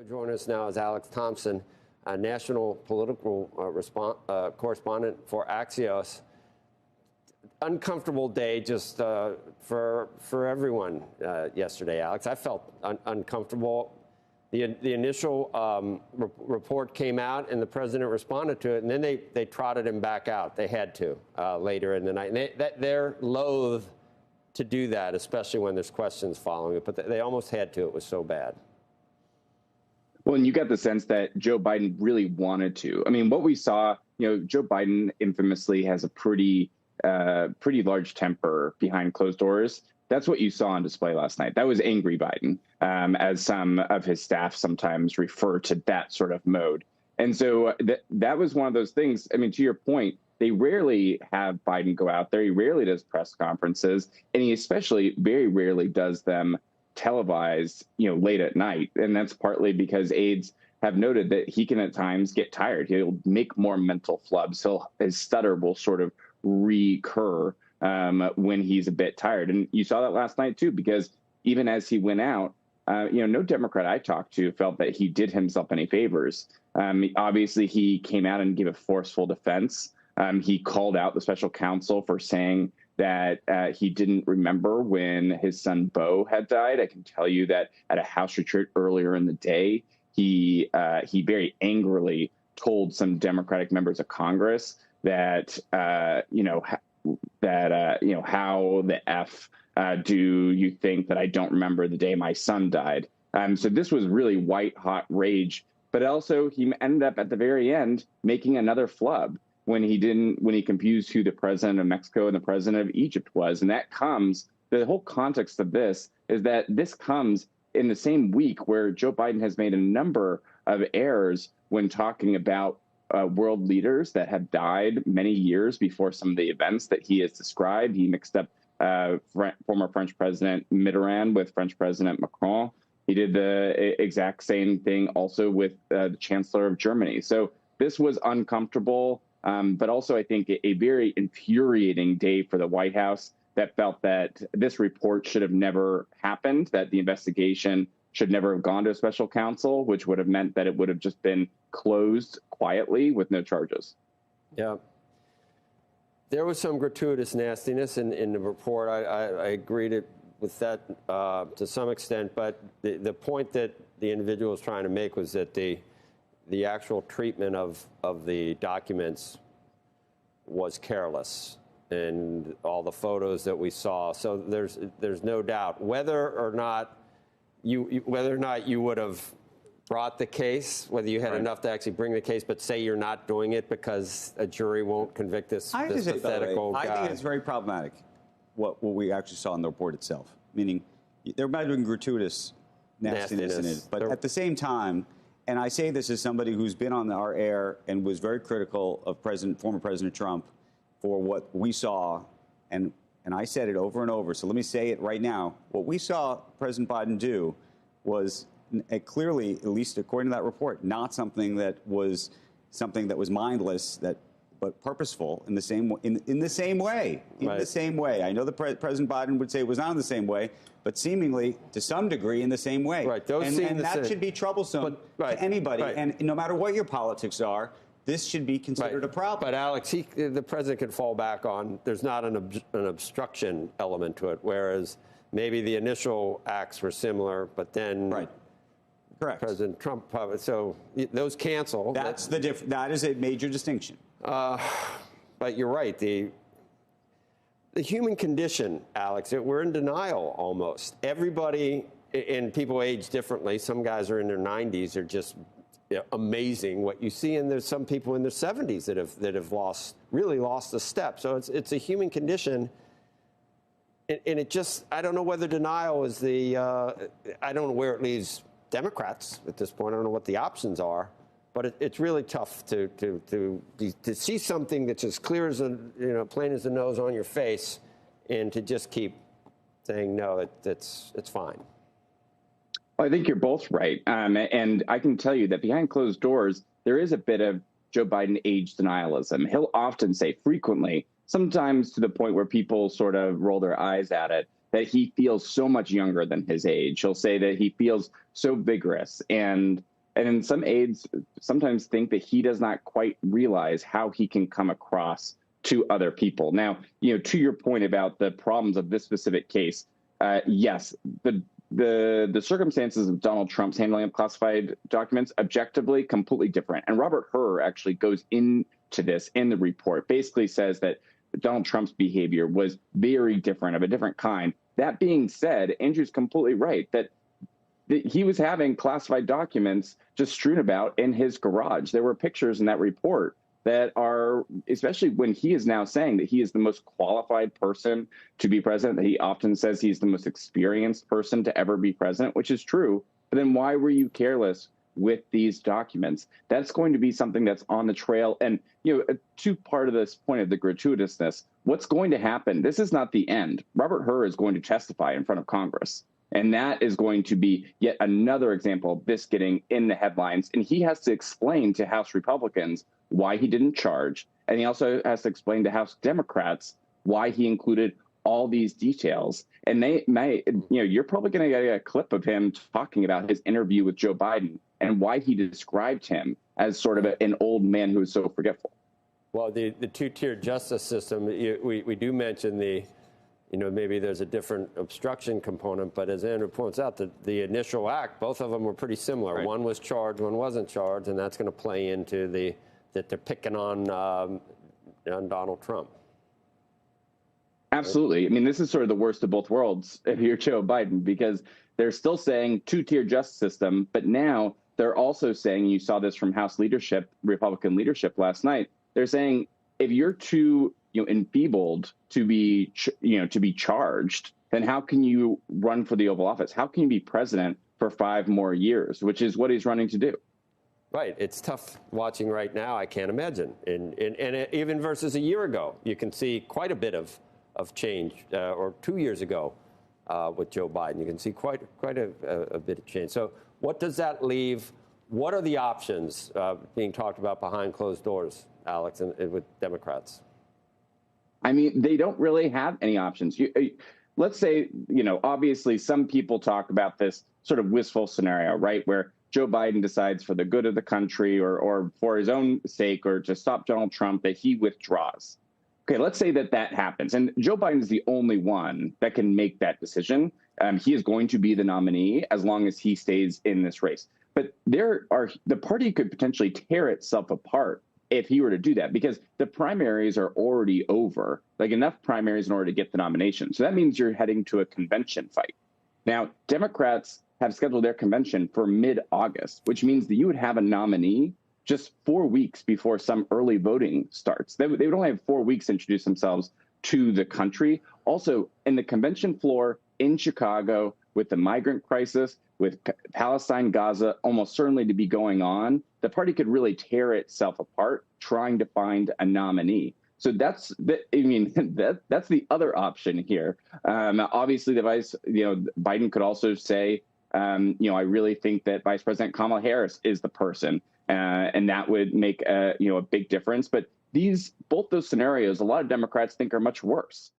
Joining us now is Alex Thompson, a national political correspondent for Axios. Uncomfortable day just for everyone yesterday, Alex. I felt uncomfortable. The initial report came out and the president responded to it, and then they trotted him back out. They had to later in the night. And they're loath to do that, especially when there's questions following it, but they almost had to. It was so bad. Well, and you got the sense that Joe Biden really wanted to. I mean, what we saw, Joe Biden infamously has a pretty large temper behind closed doors. That's what you saw on display last night. That was angry Biden, as some of his staff sometimes refer to that sort of mode. And so that was one of those things. I mean, to your point, they rarely have Biden go out there. He rarely does press conferences, and he especially very rarely does them televised, late at night. And that's partly because aides have noted that he can at times get tired. He'll make more mental flubs. His stutter will sort of recur when he's a bit tired. And you saw that last night, too, because even as he went out, no Democrat I talked to felt that he did himself any favors. Obviously, he came out and gave a forceful defense. He called out the special counsel for saying that he didn't remember when his son Beau had died. I can tell you that at a House retreat earlier in the day, he very angrily told some Democratic members of Congress that how the F do you think that I don't remember the day my son died? So this was really white hot rage. But also he ended up at the very end making another flub when he confused who the president of Mexico and the president of Egypt was. And the whole context of this is that this comes in the same week where Joe Biden has made a number of errors when talking about world leaders that have died many years before some of the events that he has described. He mixed up former French President Mitterrand with French President Macron. He did the exact same thing also with the Chancellor of Germany. So this was uncomfortable. But also, I think, a very infuriating day for the White House that felt that this report should have never happened, that the investigation should never have gone to a special counsel, which would have meant that it would have just been closed quietly with no charges. Yeah. There was some gratuitous nastiness in the report. I agreed with that to some extent. But the point that the individual was trying to make was that the actual treatment of the documents was careless, and all the photos that we saw. So there's no doubt whether or not you would have brought the case, whether you had enough to actually bring the case, but say you're not doing it because a jury won't convict this pathetic old guy. I think it's very problematic what we actually saw in the report itself. Meaning there might have been gratuitous nastiness in it, but at the same time. And I say this as somebody who's been on our air and was very critical of former President Trump for what we saw, and I said it over and over. So let me say it right now. What we saw President Biden do was clearly, at least according to that report, not something that was mindless, but purposeful in the same way. I know the President Biden would say it was not in the same way, but seemingly, to some degree, in the same way. Right. And that should be troublesome to anybody. Right. And no matter what your politics are, this should be considered a problem. But Alex, the president can fall back on there's not an obstruction element to it, whereas maybe the initial acts were similar, but then Correct. President Trump. So those cancel. That is a major distinction. But you're right. The human condition, Alex, we're in denial almost. Everybody, and people age differently. Some guys are in their 90s. They're just amazing what you see. And there's some people in their 70s that have really lost a step. So it's a human condition. And it just, I don't know whether denial is I don't know where it leaves Democrats at this point. I don't know what the options are. But it's really tough to see something that's as clear as plain as the nose on your face, and to just keep saying no, it's fine. Well, I think you're both right, and I can tell you that behind closed doors there is a bit of Joe Biden age denialism. He'll often say, frequently, sometimes to the point where people sort of roll their eyes at it, that he feels so much younger than his age. He'll say that he feels so vigorous. And And some aides sometimes think that he does not quite realize how he can come across to other people. Now, to your point about the problems of this specific case, yes, the circumstances of Donald Trump's handling of classified documents, objectively, completely different. And Robert Hur actually goes into this in the report, basically says that Donald Trump's behavior was very different, of a different kind. That being said, Andrew's completely right that he was having classified documents just strewn about in his garage. There were pictures in that report that are, especially when he is now saying that he is the most qualified person to be president, that he often says he's the most experienced person to ever be president, which is true. But then why were you careless with these documents? That's going to be something that's on the trail. And, to part of this point of the gratuitousness, what's going to happen? This is not the end. Robert Hur is going to testify in front of Congress. And that is going to be yet another example of this getting in the headlines. And he has to explain to House Republicans why he didn't charge. And he also has to explain to House Democrats why he included all these details. And they may, you're probably going to get a clip of him talking about his interview with Joe Biden and why he described him as sort of an old man who is so forgetful. Well, the two-tier justice system, we do mention maybe there's a different obstruction component, but as Andrew points out, the initial act, both of them were pretty similar. Right. One was charged, one wasn't charged, and that's going to play into that they're picking on Donald Trump. Absolutely. I mean, this is sort of the worst of both worlds if you're Joe Biden, because they're still saying two-tier justice system, but now they're also saying, you saw this from House leadership, Republican leadership last night, they're saying if you're too enfeebled to be charged, then how can you run for the Oval Office? How can you be president for 5 more years, which is what he's running to do? Right. It's tough watching right now. I can't imagine. And even versus a year ago, you can see quite a bit of change, or 2 years ago with Joe Biden. You can see quite a bit of change. So what does that leave? What are the options being talked about behind closed doors, Alex, and with Democrats? I mean, they don't really have any options. Let's say, obviously some people talk about this sort of wistful scenario, right, where Joe Biden decides for the good of the country or for his own sake or to stop Donald Trump that he withdraws. Okay, let's say that happens. And Joe Biden is the only one that can make that decision. He is going to be the nominee as long as he stays in this race. But the party could potentially tear itself apart if he were to do that, because the primaries are already over, like enough primaries in order to get the nomination. So that means you're heading to a convention fight. Now, Democrats have scheduled their convention for mid-August, which means that you would have a nominee just 4 weeks before some early voting starts. They would only have 4 weeks to introduce themselves to the country. Also, in the convention floor in Chicago, with the migrant crisis, with Palestine, Gaza almost certainly to be going on, the party could really tear itself apart trying to find a nominee. So that's the other option here. Obviously, Biden could also say, I really think that Vice President Kamala Harris is the person, and that would make a big difference. But both those scenarios, a lot of Democrats think are much worse.